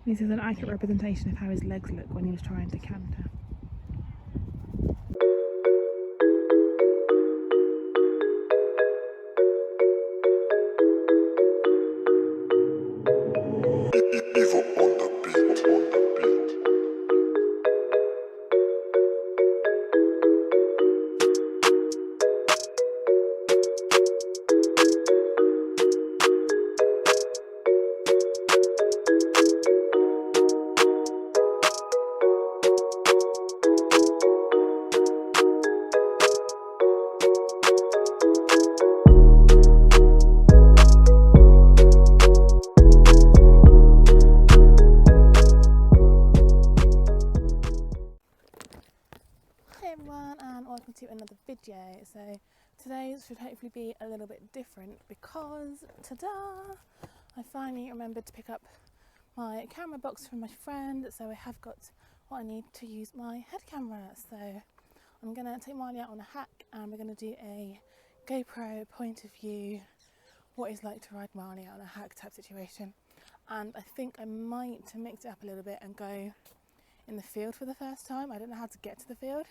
This is an accurate representation of how his legs look when he was trying to canter. Welcome to another video. So today should hopefully be a little bit different because ta-da, I finally remembered to pick up my camera box from my friend, so I have got what I need to use my head camera. So I'm gonna take Marley out on a hack and we're gonna do a GoPro point of view, what it's like to ride Marley out on a hack type situation. And I think I might mix it up a little bit and go in the field for the first time. I don't know how to get to the field.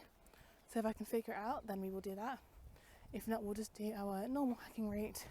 So if I can figure it out, then we will do that. If not, we'll just do our normal hacking route.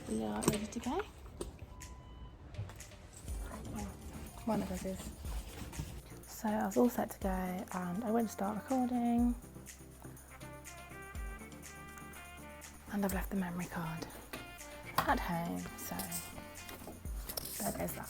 We are ready to go. One of us is. So I was all set to go and I went to start recording and I've left the memory card at home, so there goes that.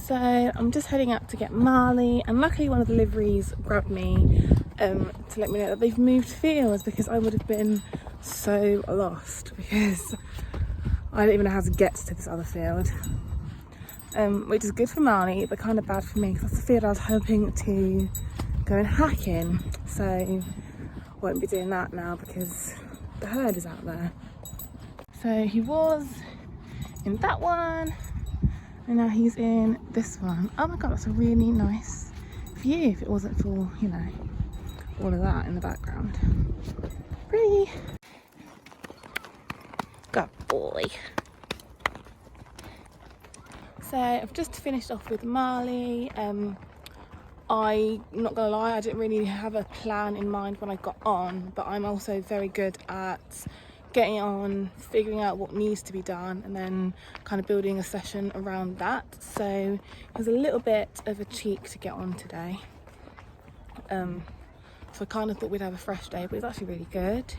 So I'm just heading up to get Marley, and luckily one of the liveries grabbed me to let me know that they've moved fields, because I would have been so lost because I don't even know how to get to this other field, which is good for Marley but kind of bad for me because that's the field I was hoping to go and hack in. So I won't be doing that now because the herd is out there. So he was in that one and now he's in this one. Oh my god, that's a really nice view if it wasn't for, you know, all of that in the background. Pretty. Good boy. So I've just finished off with Marley. I'm not gonna lie, I didn't really have a plan in mind when I got on, but I'm also very good at getting on, figuring out what needs to be done, and then kind of building a session around that. So it was a little bit of a cheek to get on today. So I kind of thought we'd have a fresh day, but it was actually really good.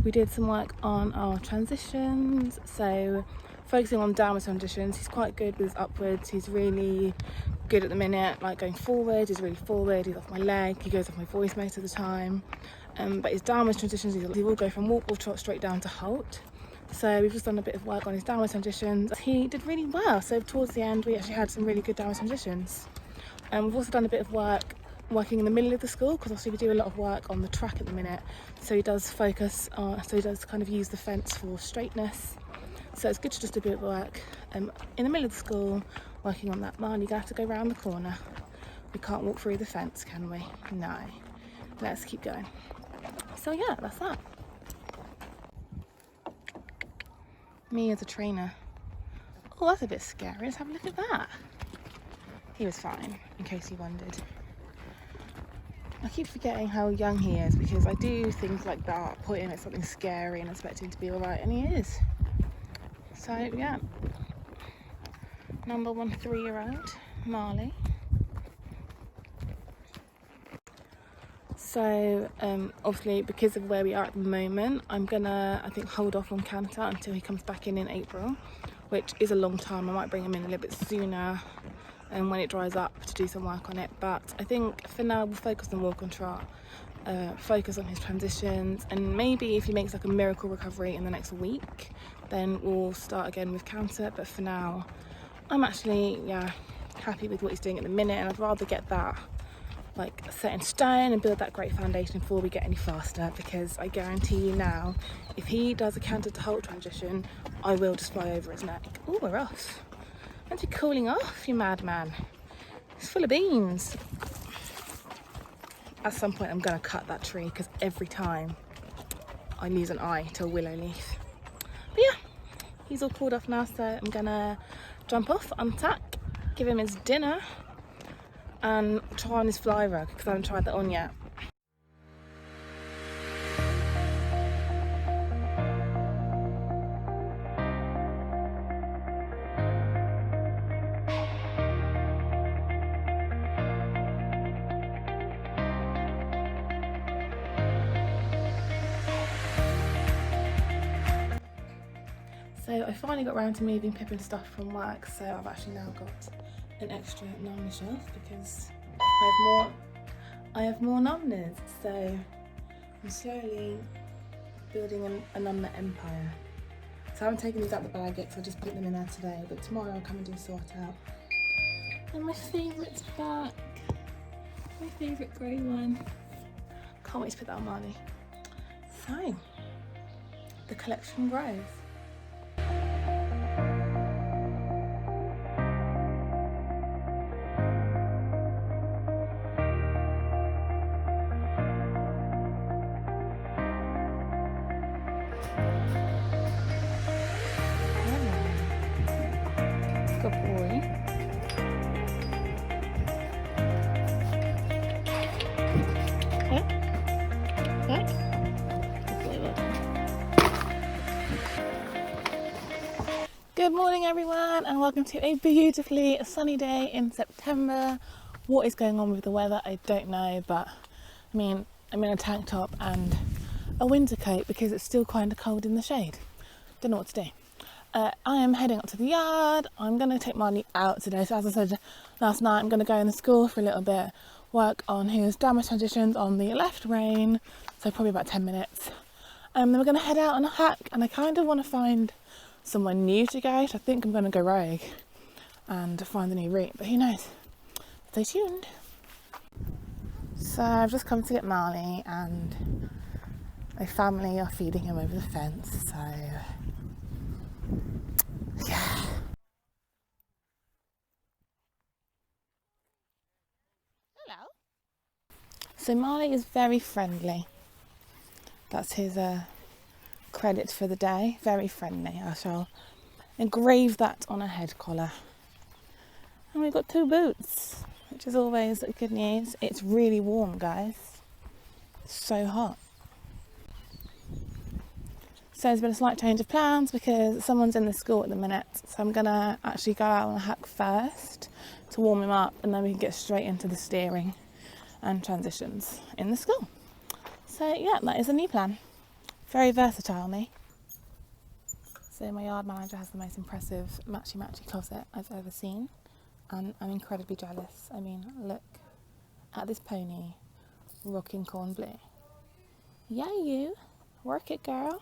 We did some work on our transitions, so focusing on downward transitions. He's quite good with his upwards. He's really good at the minute, like going forward. He's really forward. He's off my leg. He goes off my voice most of the time. But his downward transitions, he will go from walk or trot straight down to halt. So we've just done a bit of work on his downward transitions. He did really well. So towards the end, we actually had some really good downward transitions. And we've also done a bit of working in the middle of the school, because obviously we do a lot of work on the track at the minute. So he does focus on, so he does kind of use the fence for straightness. So it's good to just do a bit of work in the middle of the school, working on that. Marley, you have to go round the corner. We can't walk through the fence, can we? No. Let's keep going. So yeah, that's that. Me as a trainer. Oh, that's a bit scary. Let's have a look at that. He was fine, in case you wondered. I keep forgetting how young he is, because I do things like that, point him at something scary and expect him to be alright, and he is. So yeah, number 1 3-year-old, Marley. So obviously, because of where we are at the moment, I'm gonna, I think, hold off on Canter until he comes back in April, which is a long time. I might bring him in a little bit sooner, and when it dries up, to do some work on it. But I think for now we'll focus on walk and trot, focus on his transitions, and maybe if he makes like a miracle recovery in the next week, then we'll start again with Canter. But for now, I'm actually happy with what he's doing at the minute, and I'd rather get that like set in stone and build that great foundation before we get any faster, because I guarantee you now, if he does a Canter to halt transition, I will just fly over his neck. Oh, we're off. Aren't you cooling off, you madman? It's full of beans. At some point I'm gonna cut that tree, because every time I lose an eye to a willow leaf. But yeah, he's all cooled off now, so I'm gonna jump off, untack, give him his dinner, and try on his fly rug, because I haven't tried that on yet. So I finally got around to moving Pippin's stuff from work, so I've actually now got an extra Nana shelf, because I have more Nanas. So I'm slowly building a Nana empire. So I haven't taken these out the bag yet, because I just put them in there today, but tomorrow I'll come and do a sort out. And my favourite's back. My favourite grey one. Can't wait to put that on Marley. So, the collection grows. Good boy. Good morning everyone, and welcome to a beautifully sunny day in September. What is going on with the weather, I don't know, but I mean, I'm in a tank top and a winter coat because it's still kind of cold in the shade. Don't know what to do. I am heading up to the yard. I'm going to take Marley out today. So as I said last night, I'm going to go in the school for a little bit, work on his downward transitions on the left rein, so probably about 10 minutes. Then we're going to head out on a hike, and I kind of want to find somewhere new to go. So I think I'm going to go rogue and find a new route, but who knows? Stay tuned. So I've just come to get Marley, and my family are feeding him over the fence, so yeah. Hello. So Marley is very friendly. That's his credit for the day. Very friendly. I shall engrave that on a head collar. And we've got 2 boots, which is always good news. It's really warm, guys. It's so hot. So there's been a slight change of plans because someone's in the school at the minute. So I'm going to actually go out on a hack first to warm him up, and then we can get straight into the steering and transitions in the school. So yeah, that is a new plan. Very versatile, me. So my yard manager has the most impressive matchy-matchy closet I've ever seen. And I'm incredibly jealous. I mean, look at this pony rocking corn blue. Yeah, you. Work it, girl.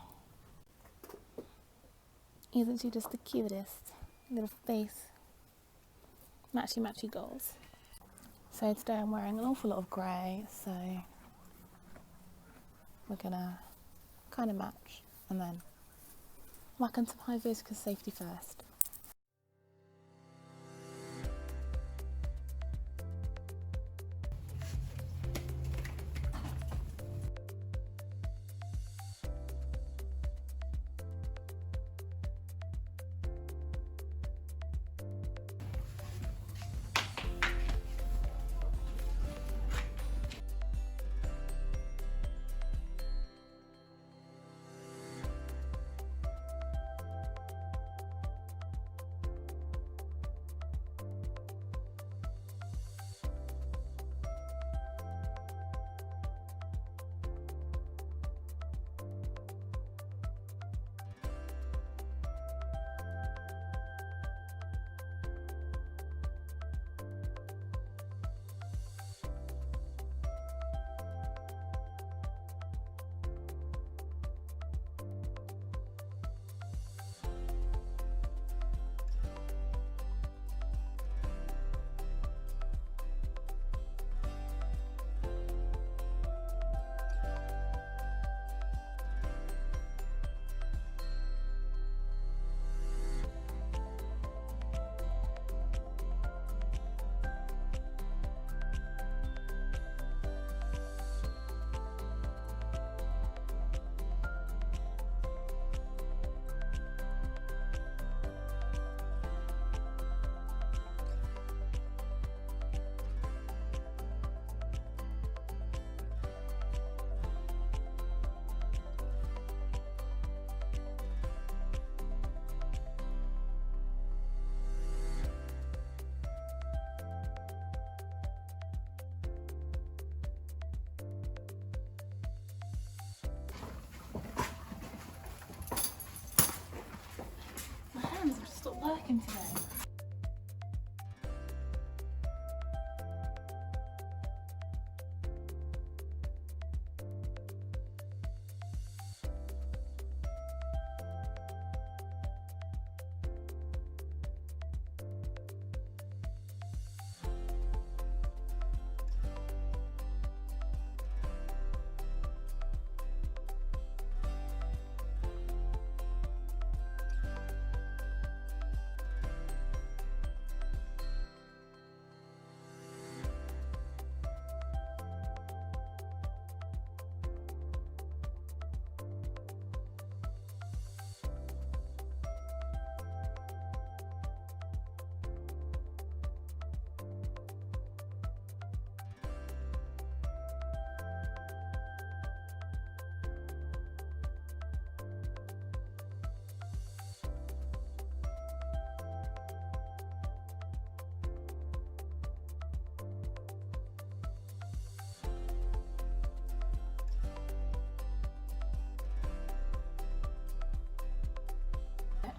Isn't she just the cutest little face? Matchy goals. So today I'm wearing an awful lot of grey, so we're gonna kind of match and then whack on some high vis because safety first. Stop working today.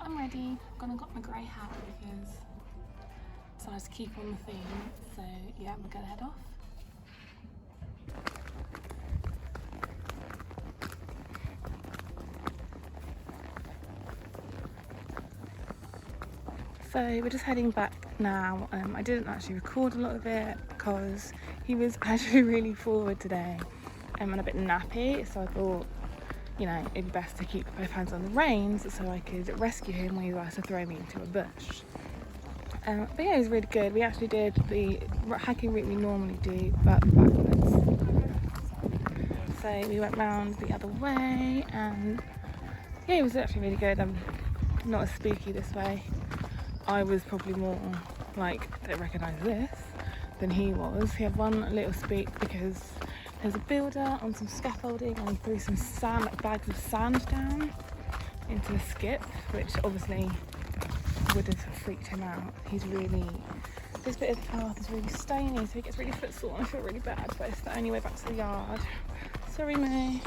I'm ready. I've gone and got my grey hat because so I was to keep on the theme. So yeah, we're gonna head off. So we're just heading back now. I didn't actually record a lot of it because he was actually really forward today and a bit nappy, so I thought, you know, it'd be best to keep both hands on the reins so I could rescue him when he was to throw me into a bush. But yeah, it was really good. We actually did the hiking route we normally do, but backwards. so we went round the other way, and yeah, it was actually really good. I'm not as spooky this way. I was probably more like, don't recognise this, than he was. He had one little spook because there's a builder on some scaffolding and he threw some sand, like bags of sand down into the skip, which obviously would have freaked him out. This bit of the path is really stony, so he gets really footsore and I feel really bad, but it's the only way back to the yard. Sorry, me.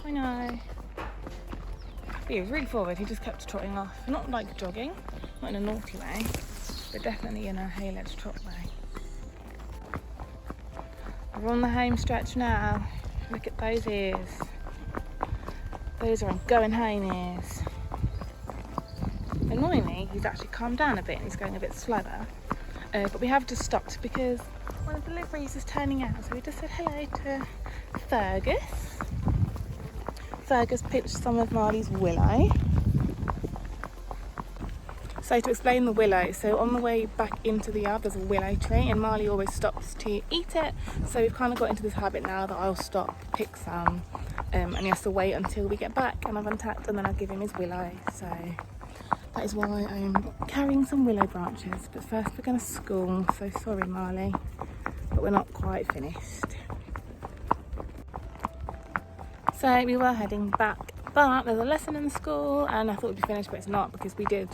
I know. But he was really forward. He just kept trotting off. Not like jogging, not in a naughty way, but definitely in a hey, let's trot way. We're on the home stretch now. Look at those ears. Those are going home ears. Annoyingly, he's actually calmed down a bit and he's going a bit slower. But we have just stopped because one of the liveries is turning out, so we just said hello to Fergus. Fergus pinched some of Marley's willow. So to explain the willow, so on the way back into the yard there's a willow tree and Marley always stops to eat it, so we've kind of got into this habit now that I'll stop, pick some, and he has to wait until we get back and I've untapped, and then I'll give him his willow. So that is why I'm carrying some willow branches. But first we're going to school, so sorry Marley, but we're not quite finished. So we were heading back, but there's a lesson in the school and I thought we'd be finished, but it's not, because we did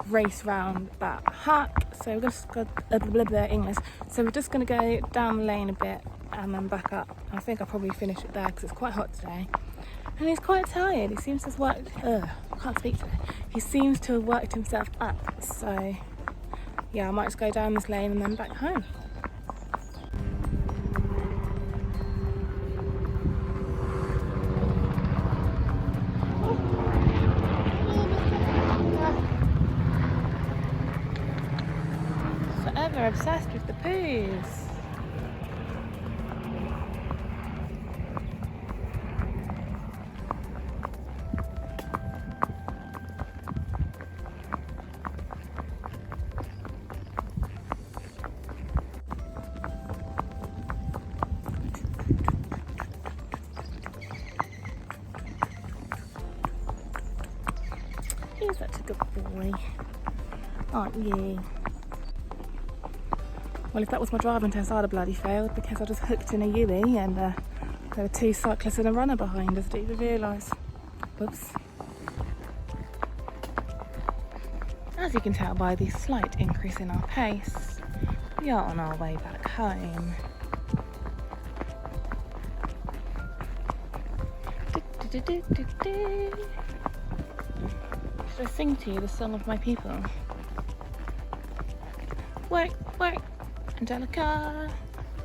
race round that hut. So we're just got English. So we're just going to go down the lane a bit and then back up. I think I'll probably finish it there because it's quite hot today. And he's quite tired. He seems to have worked. I can't speak today. He seems to have worked himself up. So yeah, I might just go down this lane and then back home. Forever obsessed with the poos. You're such a good boy, aren't you? Well, if that was my driving test, I'd have bloody failed because I just hooked in a Yui and there were two cyclists and a runner behind us. Didn't even realise. Whoops. As you can tell by the slight increase in our pace, we are on our way back home. Should I sing to you the song of my people? Work, work, Angelica.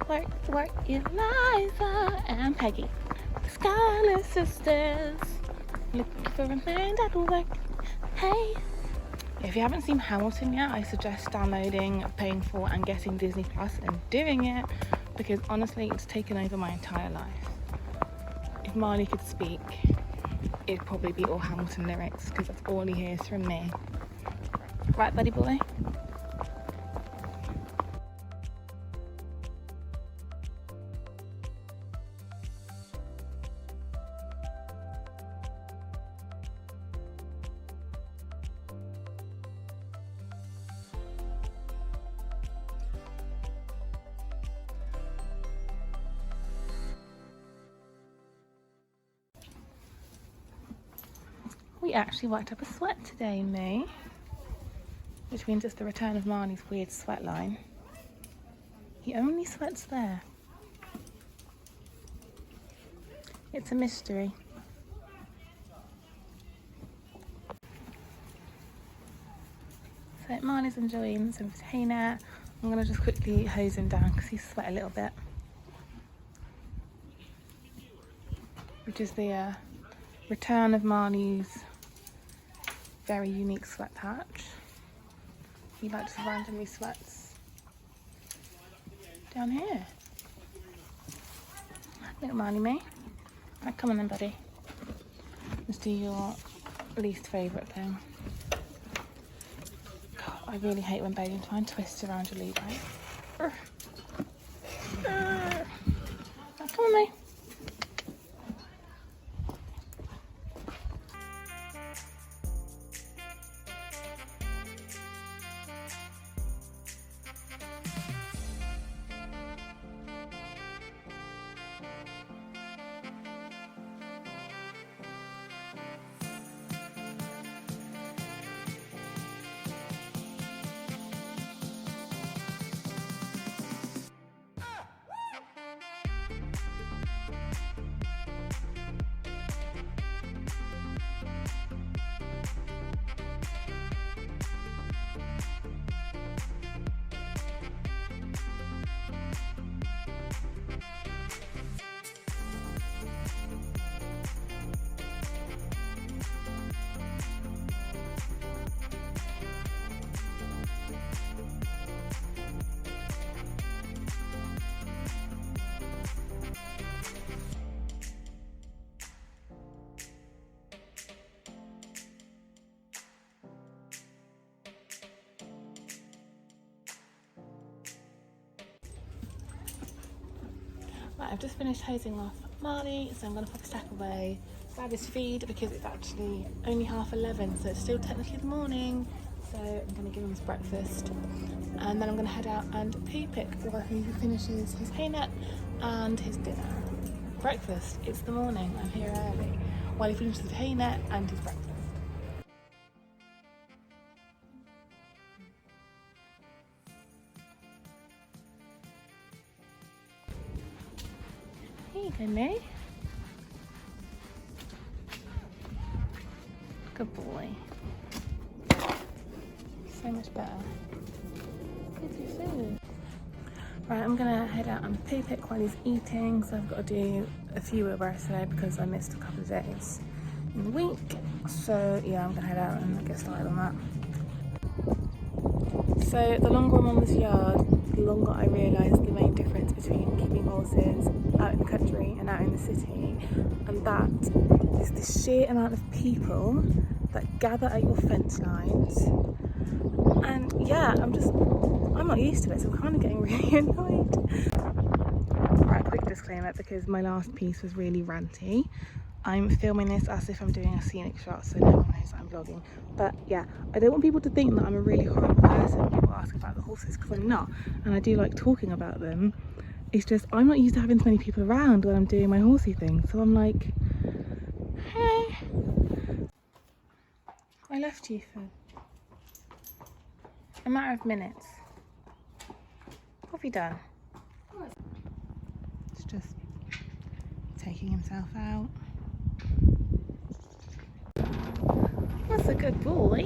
Work, work, Eliza and Peggy. The Scarlet Sisters. Looking for a man that will work. Hey. If you haven't seen Hamilton yet, I suggest downloading, paying for and getting Disney Plus and doing it, because honestly it's taken over my entire life. If Marley could speak, it'd probably be all Hamilton lyrics, because that's all he hears from me. Right, buddy boy? We actually worked up a sweat today, Moo, which means it's the return of Marley's weird sweat line. He only sweats there. It's a mystery. So Marley's enjoying some potato. I'm going to just quickly hose him down because he's sweat a little bit. Which is the return of Marley's very unique sweat patch. He likes randomly sweats down here. Little Marley me. Right, come on then, buddy. Let's do your least favourite thing. God, I really hate when bathing twine twists around your lead, right? Right, come on, me. Right, I've just finished hosing off Marley, so I'm going to pop his tack away, grab his feed because it's actually only 11:30, so it's still technically the morning. So I'm going to give him his breakfast, and then I'm going to head out and poo pick while he finishes his hay net and his dinner. Breakfast, it's the morning, I'm here early, while he finishes his hay net and his breakfast. Here you go, May. Good boy. So much better. Good food. Right, I'm gonna head out and poo pick while he's eating, so I've got to do a few wheelbarrows today because I missed a couple of days in the week. So yeah, I'm gonna head out and get started on that. So the longer I'm on this yard, the longer I realise the main difference between keeping horses out in the country and out in the city, and that is the sheer amount of people that gather at your fence lines. And yeah, I'm not used to it, so I'm kind of getting really annoyed. Right, quick disclaimer, because my last piece was really ranty. I'm filming this as if I'm doing a scenic shot, so no one knows I'm vlogging. But yeah, I don't want people to think that I'm a really horrible person when people ask about the horses, because I'm not, and I do like talking about them. It's just I'm not used to having so many people around when I'm doing my horsey thing, so I'm like, hey. I left you for a matter of minutes. What have you done? It's just taking himself out. That's a good boy.